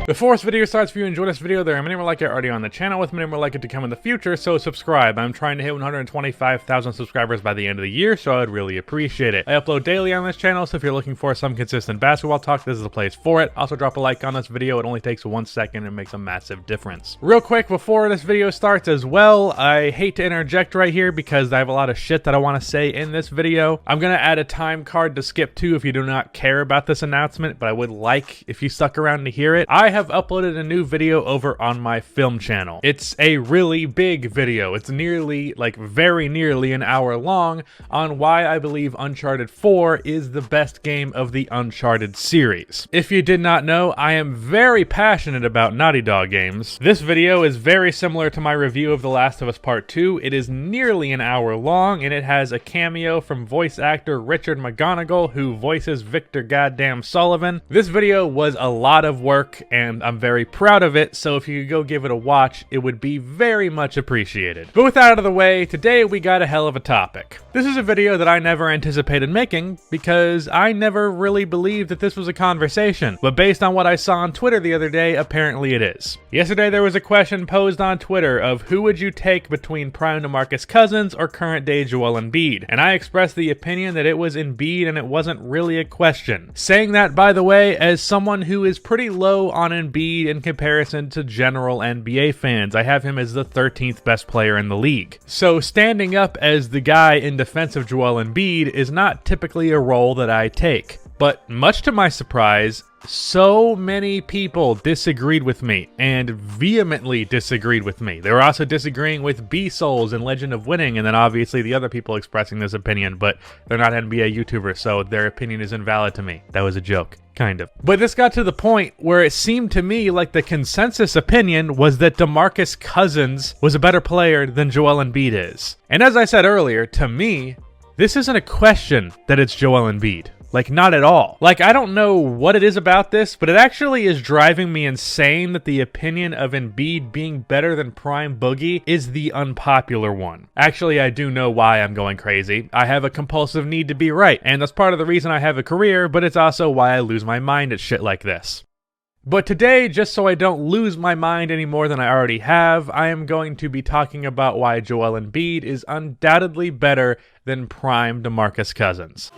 Before this video starts, if you enjoyed this video, there are many more like it already on the channel with many more like it to come in the future, so subscribe. I'm trying to hit 125,000 subscribers by the end of the year, so I'd really appreciate it. I upload daily on this channel, so if you're looking for some consistent basketball talk, this is the place for it. Also drop a like on this video, it only takes 1 second and makes a massive difference. Real quick, before this video starts as well, I hate to interject right here because I have a lot of shit that I want to say in this video. I'm gonna add a time card to skip to if you do not care about this announcement, but I would like if you stuck around to hear it. I have uploaded a new video over on my film channel. It's a really big video. It's nearly, like very nearly an hour long on why I believe Uncharted 4 is the best game of the Uncharted series. If you did not know, I am very passionate about Naughty Dog games. This video is very similar to my review of The Last of Us Part 2. It is nearly an hour long and it has a cameo from voice actor Richard McGonigal, who voices Victor Goddamn Sullivan. This video was a lot of work and I'm very proud of it, so if you could go give it a watch, it would be very much appreciated. But with that out of the way, today we got a hell of a topic. This is a video that I never anticipated making because I never really believed that this was a conversation, but based on what I saw on Twitter the other day, apparently it is. Yesterday there was a question posed on Twitter of who would you take between prime Demarcus Cousins or current day Joel Embiid, and I expressed the opinion that it was Embiid and it wasn't really a question. Saying that, by the way, as someone who is pretty low on Embiid in comparison to general NBA fans. I have him as the 13th best player in the league. So standing up as the guy in defense of Joel Embiid is not typically a role that I take. But much to my surprise, so many people disagreed with me, and vehemently disagreed with me. They were also disagreeing with B-Souls and Legend of Winning, and then obviously the other people expressing this opinion, but they're not NBA YouTubers, so their opinion is invalid to me. That was a joke. Kind of. But this got to the point where it seemed to me like the consensus opinion was that Demarcus Cousins was a better player than Joel Embiid is. And as I said earlier, to me, this isn't a question that it's Joel Embiid. Like, not at all. Like, I don't know what it is about this, but it actually is driving me insane that the opinion of Embiid being better than prime Boogie is the unpopular one. Actually, I do know why I'm going crazy. I have a compulsive need to be right, and that's part of the reason I have a career, but it's also why I lose my mind at shit like this. But today, just so I don't lose my mind any more than I already have, I am going to be talking about why Joel Embiid is undoubtedly better than prime Demarcus Cousins.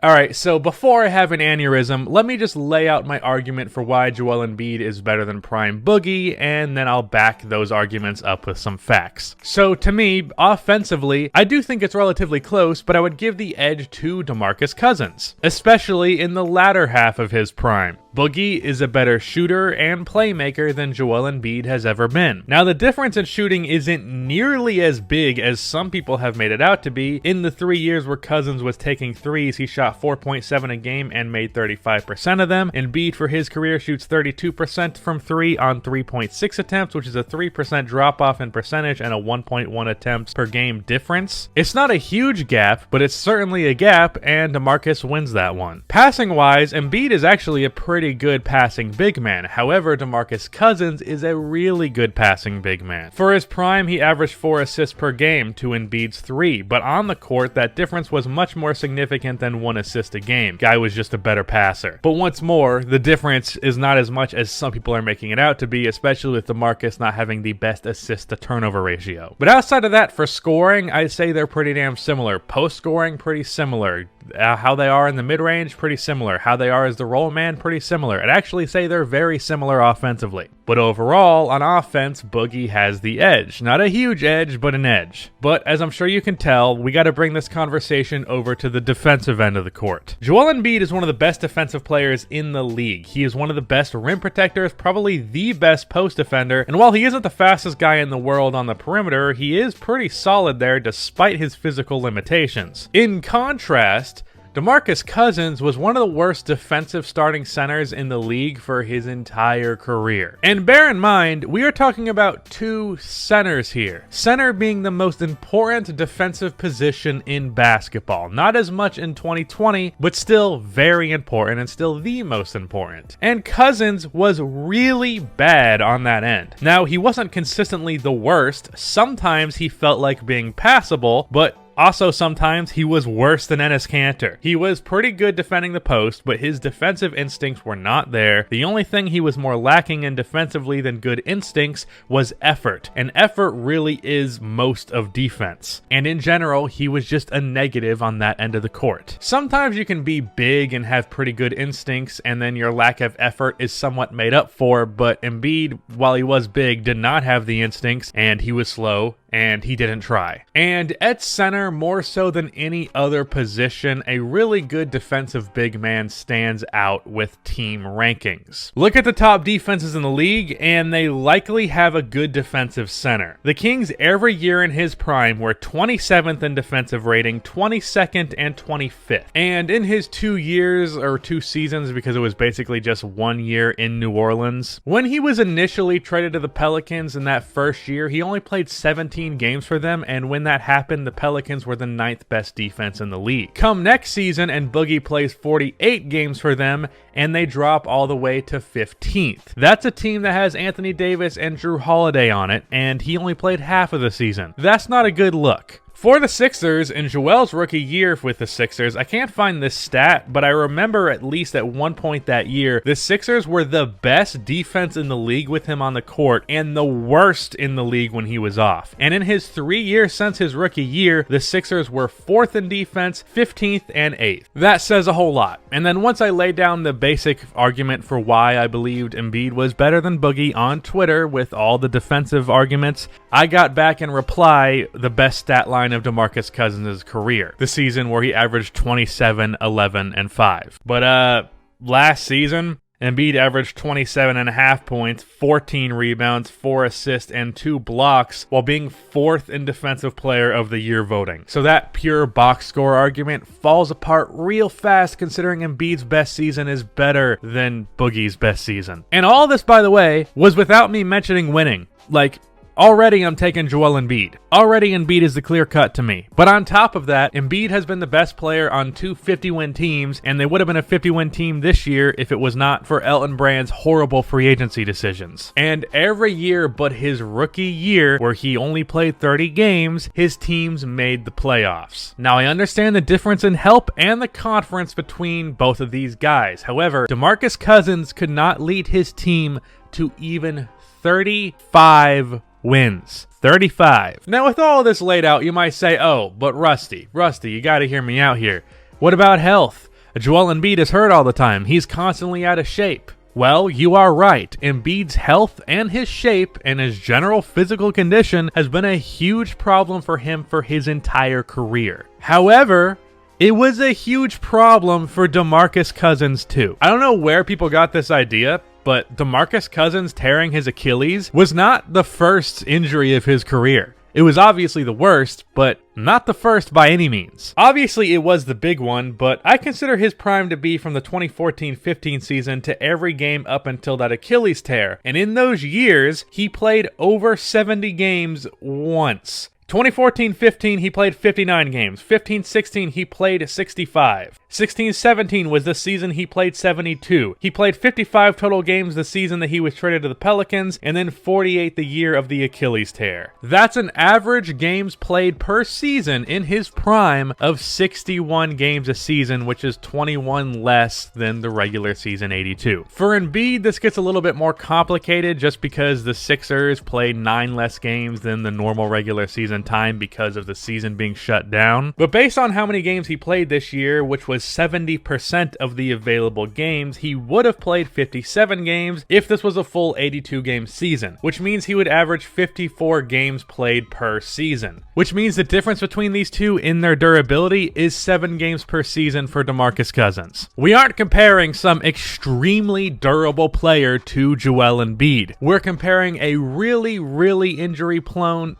Alright, so before I have an aneurysm, let me just lay out my argument for why Joel Embiid is better than prime Boogie, and then I'll back those arguments up with some facts. So to me, offensively, I do think it's relatively close, but I would give the edge to Demarcus Cousins, especially in the latter half of his prime. Boogie is a better shooter and playmaker than Joel Embiid has ever been. Now, the difference in shooting isn't nearly as big as some people have made it out to be. In the 3 years where Cousins was taking threes, he shot 4.7 a game and made 35% of them. Embiid for his career shoots 32% from 3 on 3.6 attempts, which is a 3% drop off in percentage and a 1.1 attempts per game difference. It's not a huge gap, but it's certainly a gap, and DeMarcus wins that one. Passing wise, Embiid is actually a pretty good passing big man. However, Demarcus Cousins is a really good passing big man. For his prime, he averaged 4 assists per game to Embiid's 3, but on the court, that difference was much more significant than 1 assist a game. Guy was just a better passer. But once more, the difference is not as much as some people are making it out to be, especially with Demarcus not having the best assist to turnover ratio. But outside of that, for scoring, I'd say they're pretty damn similar. Post scoring, pretty similar. How they are in the mid-range, pretty similar. How they are as the roll man, pretty similar. I'd actually say they're very similar offensively. But overall, on offense, Boogie has the edge. Not a huge edge, but an edge. But as I'm sure you can tell, we got to bring this conversation over to the defensive end of the court. Joel Embiid is one of the best defensive players in the league. He is one of the best rim protectors, probably the best post defender, and while he isn't the fastest guy in the world on the perimeter, he is pretty solid there despite his physical limitations. In contrast, DeMarcus Cousins was one of the worst defensive starting centers in the league for his entire career. And bear in mind, we are talking about two centers here. Center being the most important defensive position in basketball. Not as much in 2020, but still very important and still the most important. And Cousins was really bad on that end. Now, he wasn't consistently the worst. Sometimes he felt like being passable, but also, sometimes he was worse than Enes Kanter. He was pretty good defending the post, but his defensive instincts were not there. The only thing he was more lacking in defensively than good instincts was effort, and effort really is most of defense. And in general, he was just a negative on that end of the court. Sometimes you can be big and have pretty good instincts, and then your lack of effort is somewhat made up for, but Embiid, while he was big, did not have the instincts, and he was slow, and he didn't try. And at center, more so than any other position, a really good defensive big man stands out with team rankings. Look at the top defenses in the league, and they likely have a good defensive center. The Kings every year in his prime were 27th in defensive rating, 22nd and 25th. And in his 2 years, or 2 seasons, because it was basically just 1 year in New Orleans, when he was initially traded to the Pelicans in that first year, he only played 17 games for them, and when that happened, the Pelicans were the 9th best defense in the league. Come next season, and Boogie plays 48 games for them, and they drop all the way to 15th. That's a team that has Anthony Davis and Drew Holiday on it, and he only played half of the season. That's not a good look. For the Sixers, in Joel's rookie year with the Sixers, I can't find this stat, but I remember at least at one point that year, the Sixers were the best defense in the league with him on the court and the worst in the league when he was off. And in his 3 years since his rookie year, the Sixers were 4th in defense, 15th, and 8th. That says a whole lot. And then once I laid down the basic argument for why I believed Embiid was better than Boogie on Twitter with all the defensive arguments, I got back in reply the best stat line of DeMarcus Cousins' career, the season where he averaged 27, 11, and 5. But last season, Embiid averaged 27.5 points, 14 rebounds, 4 assists, and 2 blocks, while being 4th in Defensive Player of the Year voting. So that pure box score argument falls apart real fast, considering Embiid's best season is better than Boogie's best season. And all this, by the way, was without me mentioning winning. Like, already I'm taking Joel Embiid. Already Embiid is the clear cut to me. But on top of that, Embiid has been the best player on 2 50-win teams, and they would have been a 50-win team this year if it was not for Elton Brand's horrible free agency decisions. And every year but his rookie year, where he only played 30 games, his teams made the playoffs. Now, I understand the difference in help and the conference between both of these guys. However, DeMarcus Cousins could not lead his team to even 35 wins. 35. Now, with all this laid out, you might say, oh, but Rusty, you gotta hear me out here. What about health? Joel Embiid is hurt all the time. He's constantly out of shape. Well, you are right. Embiid's health and his shape and his general physical condition has been a huge problem for him for his entire career. However, it was a huge problem for DeMarcus Cousins too. I don't know where people got this idea, but DeMarcus Cousins tearing his Achilles was not the first injury of his career. It was obviously the worst, but not the first by any means. Obviously, it was the big one, but I consider his prime to be from the 2014-15 season to every game up until that Achilles tear. And in those years, he played over 70 games once. 2014-15, he played 59 games. 15-16, he played 65. 16-17 was the season he played 72. He played 55 total games the season that he was traded to the Pelicans, and then 48 the year of the Achilles tear. That's an average games played per season in his prime of 61 games a season, which is 21 less than the regular season 82. For Embiid, this gets a little bit more complicated just because the Sixers played 9 less games than the normal regular season time because of the season being shut down. But based on how many games he played this year, which was 70% of the available games, he would have played 57 games if this was a full 82-game season, which means he would average 54 games played per season, which means the difference between these two in their durability is 7 games per season for DeMarcus Cousins. We aren't comparing some extremely durable player to Joel Embiid. We're comparing a really injury-prone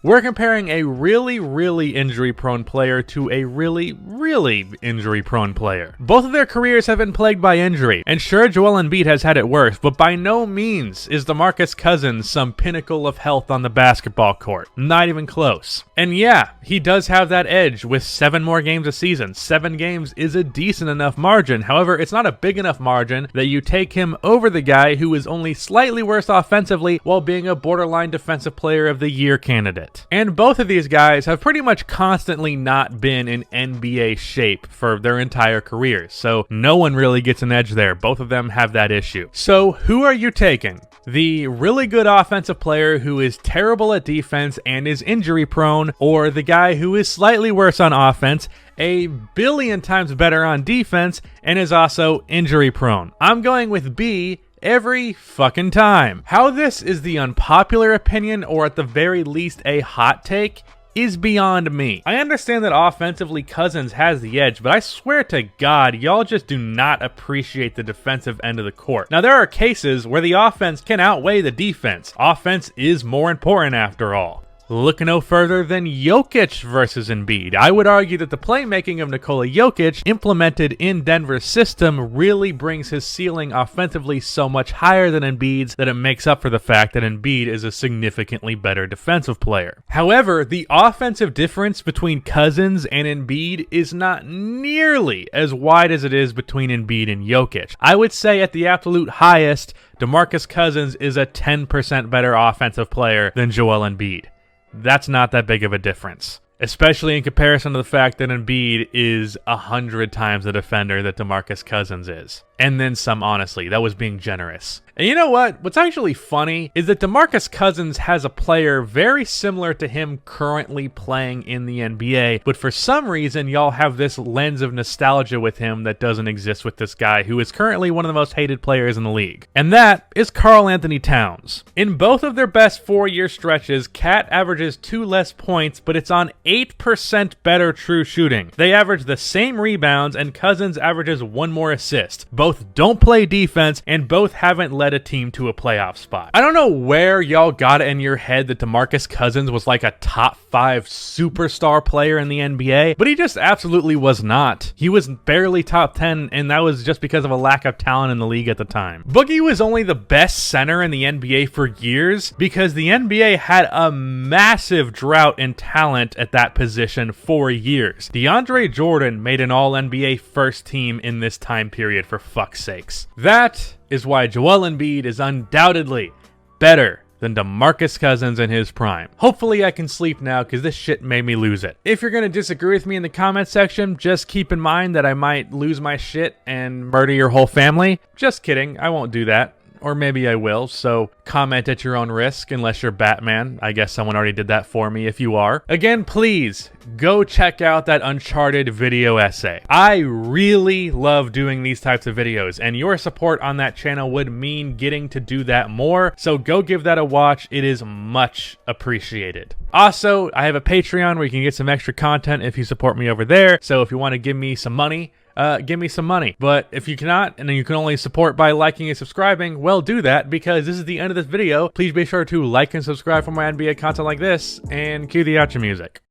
We're comparing a really injury-prone player to a really injury-prone player. Both of their careers have been plagued by injury, and sure, Joel Embiid has had it worse, but by no means is Demarcus Cousins some pinnacle of health on the basketball court. Not even close. And yeah, he does have that edge with 7 more games a season. 7 games is a decent enough margin. However, it's not a big enough margin that you take him over the guy who is only slightly worse offensively while being a borderline defensive player of the year candidate. And both of these guys have pretty much constantly not been in NBA shape for their entire careers, so no one really gets an edge there. Both of them have that issue. So who are you taking? The really good offensive player who is terrible at defense and is injury prone, or the guy who is slightly worse on offense, a billion times better on defense, and is also injury prone? I'm going with B every fucking time. How this is the unpopular opinion, or at the very least a hot take, is beyond me. I understand that offensively Cousins has the edge, but I swear to God, y'all just do not appreciate the defensive end of the court. Now, there are cases where the offense can outweigh the defense. Offense is more important after all. Look no further than Jokic versus Embiid. I would argue that the playmaking of Nikola Jokic implemented in Denver's system really brings his ceiling offensively so much higher than Embiid's that it makes up for the fact that Embiid is a significantly better defensive player. However, the offensive difference between Cousins and Embiid is not nearly as wide as it is between Embiid and Jokic. I would say at the absolute highest, Demarcus Cousins is a 10% better offensive player than Joel Embiid. That's not that big of a difference, especially in comparison to the fact that Embiid is 100 times the defender that Demarcus Cousins is. And then some, honestly. That was being generous. And you know what? What's actually funny is that Demarcus Cousins has a player very similar to him currently playing in the NBA, but for some reason, y'all have this lens of nostalgia with him that doesn't exist with this guy, who is currently one of the most hated players in the league. And that is Karl Anthony Towns. In both of their best 4-year stretches, Cat averages 2 less points, but it's on 8% better true shooting. They average the same rebounds, and Cousins averages 1 more assist. Both don't play defense, and both haven't led a team to a playoff spot. I don't know where y'all got it in your head that Demarcus Cousins was like a top 5 superstar player in the NBA, but he just absolutely was not. He was barely top 10, and that was just because of a lack of talent in the league at the time. Boogie was only the best center in the NBA for years because the NBA had a massive drought in talent at that position for years. DeAndre Jordan made an All-NBA first team in this time period, for fuck's sakes. That is why Joel Embiid is undoubtedly better than Demarcus Cousins in his prime. Hopefully I can sleep now because this shit made me lose it. If you're going to disagree with me in the comment section, just keep in mind that I might lose my shit and murder your whole family. Just kidding, I won't do that. Or maybe I will, so comment at your own risk unless you're Batman. I guess someone already did that for me if you are. Again, please go check out that Uncharted video essay. I really love doing these types of videos, and your support on that channel would mean getting to do that more, so go give that a watch. It is much appreciated. Also, I have a Patreon where you can get some extra content if you support me over there, so if you want to give me some money, give me some money. But if you cannot, and you can only support by liking and subscribing, well, do that, because this is the end of this video. Please be sure to like and subscribe for more NBA content like this, and cue the outro music.